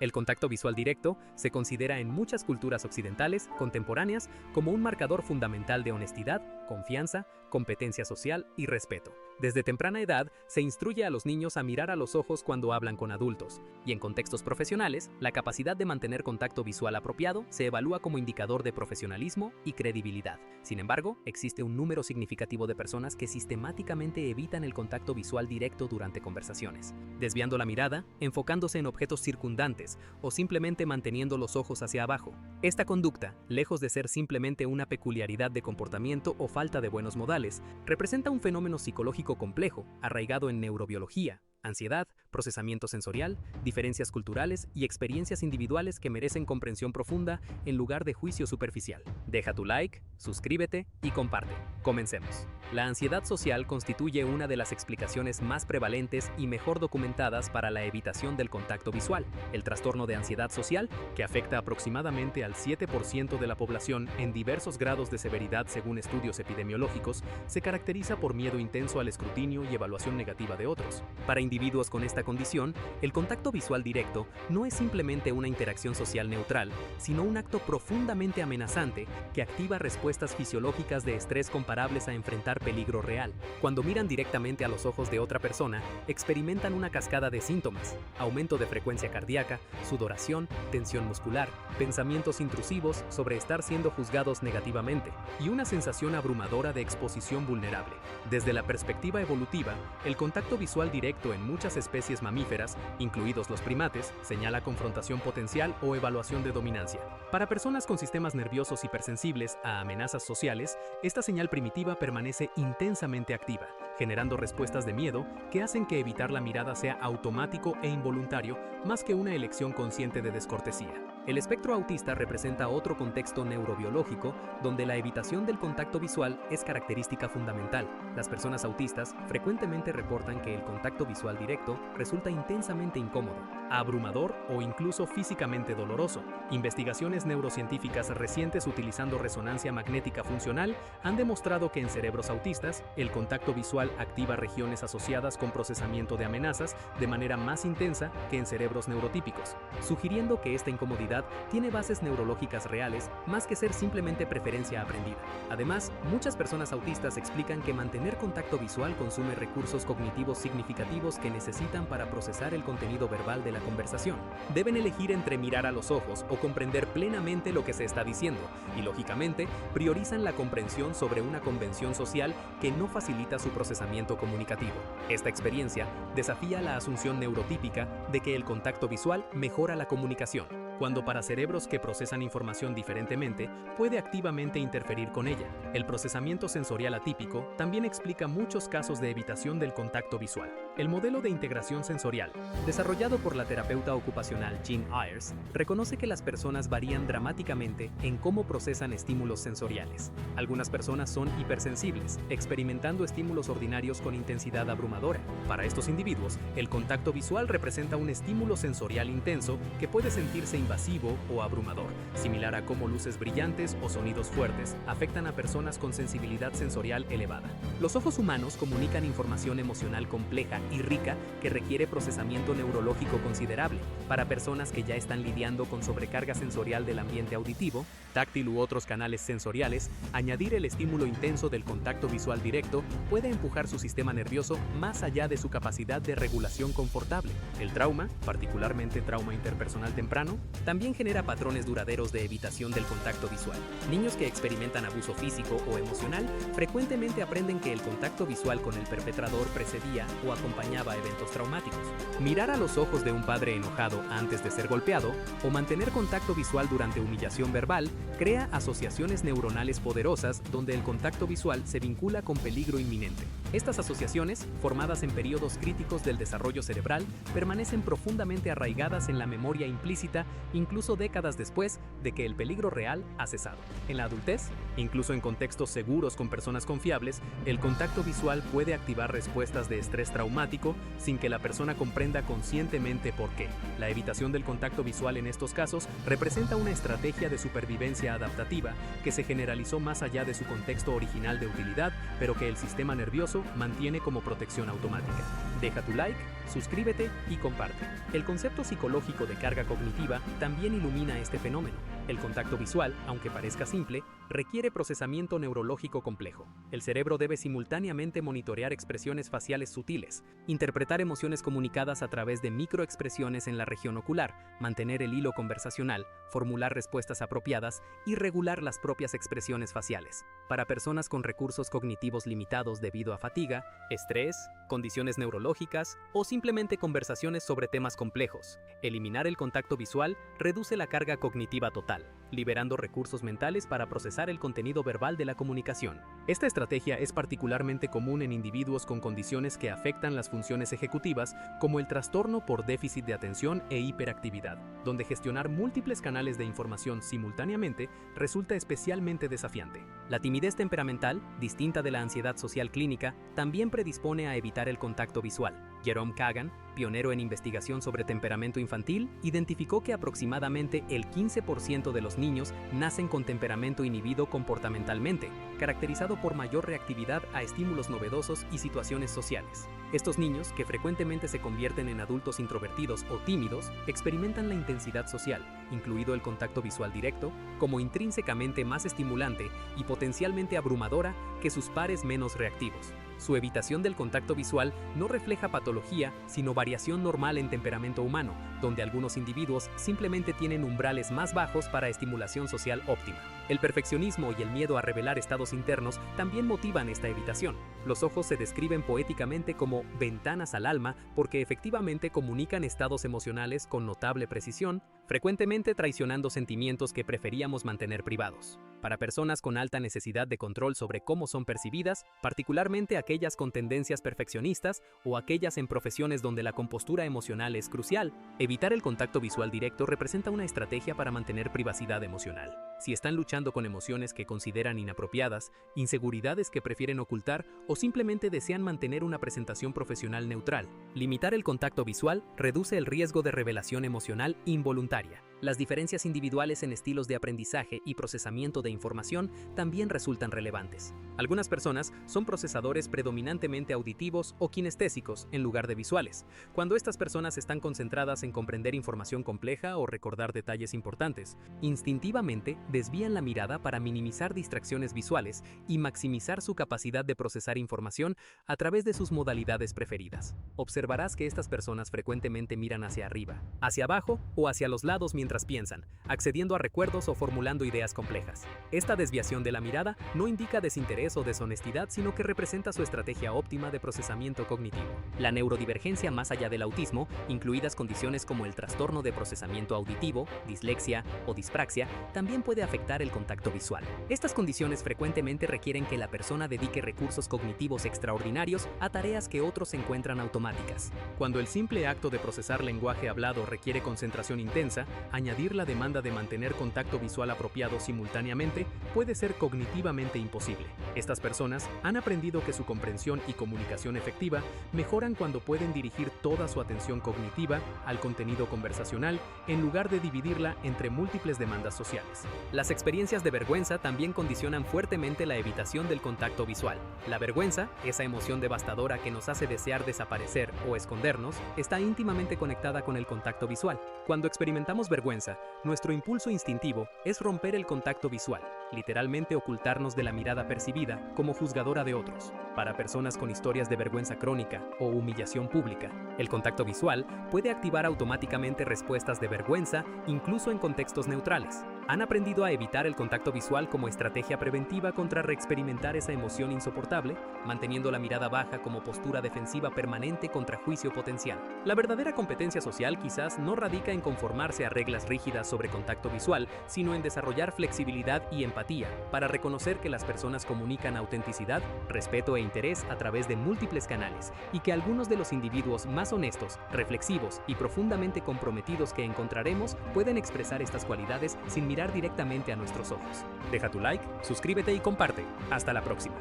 El contacto visual directo se considera en muchas culturas occidentales contemporáneas como un marcador fundamental de honestidad, confianza, competencia social y respeto. Desde temprana edad se instruye a los niños a mirar a los ojos cuando hablan con adultos, y en contextos profesionales, la capacidad de mantener contacto visual apropiado se evalúa como indicador de profesionalismo y credibilidad. Sin embargo, existe un número significativo de personas que sistemáticamente evitan el contacto visual directo durante conversaciones, desviando la mirada, enfocándose en objetos circundantes o simplemente manteniendo los ojos hacia abajo. Esta conducta, lejos de ser simplemente una peculiaridad de comportamiento o falta de buenos modales, representa un fenómeno psicológico complejo, arraigado en neurobiología, ansiedad, procesamiento sensorial, diferencias culturales y experiencias individuales que merecen comprensión profunda en lugar de juicio superficial. Deja tu like, suscríbete y comparte. Comencemos. La ansiedad social constituye una de las explicaciones más prevalentes y mejor documentadas para la evitación del contacto visual. El trastorno de ansiedad social, que afecta aproximadamente al 7% de la población en diversos grados de severidad según estudios epidemiológicos, se caracteriza por miedo intenso al escrutinio y evaluación negativa de otros. Para individuos con esta condición, el contacto visual directo no es simplemente una interacción social neutral, sino un acto profundamente amenazante que activa respuestas fisiológicas de estrés comparables a enfrentar peligro real. Cuando miran directamente a los ojos de otra persona, experimentan una cascada de síntomas: aumento de frecuencia cardíaca, sudoración, tensión muscular, pensamientos intrusivos sobre estar siendo juzgados negativamente, y una sensación abrumadora de exposición vulnerable. Desde la perspectiva evolutiva, el contacto visual directo en muchas especies mamíferas, incluidos los primates, señala confrontación potencial o evaluación de dominancia. Para personas con sistemas nerviosos hipersensibles a amenazas sociales, esta señal primitiva permanece intensamente activa, generando respuestas de miedo que hacen que evitar la mirada sea automático e involuntario más que una elección consciente de descortesía. El espectro autista representa otro contexto neurobiológico donde la evitación del contacto visual es característica fundamental. Las personas autistas frecuentemente reportan que el contacto visual directo resulta intensamente incómodo, abrumador o incluso físicamente doloroso. Investigaciones neurocientíficas recientes utilizando resonancia magnética funcional han demostrado que en cerebros autistas, el contacto visual activa regiones asociadas con procesamiento de amenazas de manera más intensa que en cerebros neurotípicos, sugiriendo que esta incomodidad tiene bases neurológicas reales más que ser simplemente preferencia aprendida. Además, muchas personas autistas explican que mantener contacto visual consume recursos cognitivos significativos que necesitan para procesar el contenido verbal de la conversación. Deben elegir entre mirar a los ojos o comprender plenamente lo que se está diciendo, y lógicamente priorizan la comprensión sobre una convención social que no facilita su procesamiento comunicativo. Esta experiencia desafía la asunción neurotípica de que el contacto visual mejora la comunicación, cuando para cerebros que procesan información diferentemente, puede activamente interferir con ella. El procesamiento sensorial atípico también explica muchos casos de evitación del contacto visual. El modelo de integración sensorial, desarrollado por la terapeuta ocupacional Jean Ayers, reconoce que las personas varían dramáticamente en cómo procesan estímulos sensoriales. Algunas personas son hipersensibles, experimentando estímulos ordinarios con intensidad abrumadora. Para estos individuos, el contacto visual representa un estímulo sensorial intenso que puede sentirse invasivo o abrumador, similar a cómo luces brillantes o sonidos fuertes afectan a personas con sensibilidad sensorial elevada. Los ojos humanos comunican información emocional compleja y rica que requiere procesamiento neurológico considerable. Para personas que ya están lidiando con sobrecarga sensorial del ambiente auditivo, táctil u otros canales sensoriales, añadir el estímulo intenso del contacto visual directo puede empujar su sistema nervioso más allá de su capacidad de regulación confortable. El trauma, particularmente trauma interpersonal temprano, también genera patrones duraderos de evitación del contacto visual. Niños que experimentan abuso físico o emocional frecuentemente aprenden que el contacto visual con el perpetrador precedía o acompañaba eventos traumáticos. Mirar a los ojos de un padre enojado antes de ser golpeado o mantener contacto visual durante humillación verbal crea asociaciones neuronales poderosas donde el contacto visual se vincula con peligro inminente. Estas asociaciones, formadas en periodos críticos del desarrollo cerebral, permanecen profundamente arraigadas en la memoria implícita incluso décadas después de que el peligro real ha cesado. En la adultez, incluso en contextos seguros con personas confiables, el contacto visual puede activar respuestas de estrés traumático sin que la persona comprenda conscientemente por qué. La evitación del contacto visual en estos casos representa una estrategia de supervivencia adaptativa que se generalizó más allá de su contexto original de utilidad, pero que el sistema nervioso mantiene como protección automática. Deja tu like, suscríbete y comparte. El concepto psicológico de carga cognitiva también ilumina este fenómeno. El contacto visual, aunque parezca simple, requiere procesamiento neurológico complejo. El cerebro debe simultáneamente monitorear expresiones faciales sutiles, interpretar emociones comunicadas a través de microexpresiones en la región ocular, mantener el hilo conversacional, formular respuestas apropiadas y regular las propias expresiones faciales. Para personas con recursos cognitivos limitados debido a fatiga, estrés, condiciones neurológicas o simplemente conversaciones sobre temas complejos, eliminar el contacto visual reduce la carga cognitiva total, liberando recursos mentales para procesar el contenido verbal de la comunicación. Esta estrategia es particularmente común en individuos con condiciones que afectan las funciones ejecutivas, como el trastorno por déficit de atención e hiperactividad, donde gestionar múltiples canales de información simultáneamente resulta especialmente desafiante. La timidez temperamental, distinta de la ansiedad social clínica, también predispone a evitar el contacto visual. Jerome Kagan, pionero en investigación sobre temperamento infantil, identificó que aproximadamente el 15% de los niños nacen con temperamento inhibido comportamentalmente, caracterizado por mayor reactividad a estímulos novedosos y situaciones sociales. Estos niños, que frecuentemente se convierten en adultos introvertidos o tímidos, experimentan la intensidad social, incluido el contacto visual directo, como intrínsecamente más estimulante y potencialmente abrumadora que sus pares menos reactivos. Su evitación del contacto visual no refleja patología, sino variación normal en temperamento humano, donde algunos individuos simplemente tienen umbrales más bajos para estimulación social óptima. El perfeccionismo y el miedo a revelar estados internos también motivan esta evitación. Los ojos se describen poéticamente como ventanas al alma porque efectivamente comunican estados emocionales con notable precisión, frecuentemente traicionando sentimientos que preferíamos mantener privados. Para personas con alta necesidad de control sobre cómo son percibidas, particularmente aquellas con tendencias perfeccionistas o aquellas en profesiones donde la compostura emocional es crucial, evitar el contacto visual directo representa una estrategia para mantener privacidad emocional. Si están luchando con emociones que consideran inapropiadas, inseguridades que prefieren ocultar o simplemente desean mantener una presentación profesional neutral, limitar el contacto visual reduce el riesgo de revelación emocional involuntaria. Las diferencias individuales en estilos de aprendizaje y procesamiento de información también resultan relevantes. Algunas personas son procesadores predominantemente auditivos o kinestésicos en lugar de visuales. Cuando estas personas están concentradas en comprender información compleja o recordar detalles importantes, instintivamente desvían la mirada para minimizar distracciones visuales y maximizar su capacidad de procesar información a través de sus modalidades preferidas. Observarás que estas personas frecuentemente miran hacia arriba, hacia abajo o hacia los lados mientras piensan, accediendo a recuerdos o formulando ideas complejas. Esta desviación de la mirada no indica desinterés o deshonestidad, sino que representa su estrategia óptima de procesamiento cognitivo. La neurodivergencia más allá del autismo, incluidas condiciones como el trastorno de procesamiento auditivo, dislexia o dispraxia, también puede afectar el contacto visual. Estas condiciones frecuentemente requieren que la persona dedique recursos cognitivos extraordinarios a tareas que otros encuentran automáticas. Cuando el simple acto de procesar lenguaje hablado requiere concentración intensa, añadir la demanda de mantener contacto visual apropiado simultáneamente puede ser cognitivamente imposible. Estas personas han aprendido que su comprensión y comunicación efectiva mejoran cuando pueden dirigir toda su atención cognitiva al contenido conversacional en lugar de dividirla entre múltiples demandas sociales. Las experiencias de vergüenza también condicionan fuertemente la evitación del contacto visual. La vergüenza, esa emoción devastadora que nos hace desear desaparecer o escondernos, está íntimamente conectada con el contacto visual. Cuando experimentamos vergüenza, nuestro impulso instintivo es romper el contacto visual, literalmente ocultarnos de la mirada percibida como juzgadora de otros. Para personas con historias de vergüenza crónica o humillación pública, el contacto visual puede activar automáticamente respuestas de vergüenza incluso en contextos neutrales. Han aprendido a evitar el contacto visual como estrategia preventiva contra reexperimentar esa emoción insoportable, manteniendo la mirada baja como postura defensiva permanente contra juicio potencial. La verdadera competencia social quizás no radica en conformarse a reglas rígidas sobre contacto visual, sino en desarrollar flexibilidad y empatía para reconocer que las personas comunican autenticidad, respeto e interés a través de múltiples canales y que algunos de los individuos más honestos, reflexivos y profundamente comprometidos que encontraremos pueden expresar estas cualidades sin mirar directamente a nuestros ojos. Deja tu like, suscríbete y comparte. Hasta la próxima.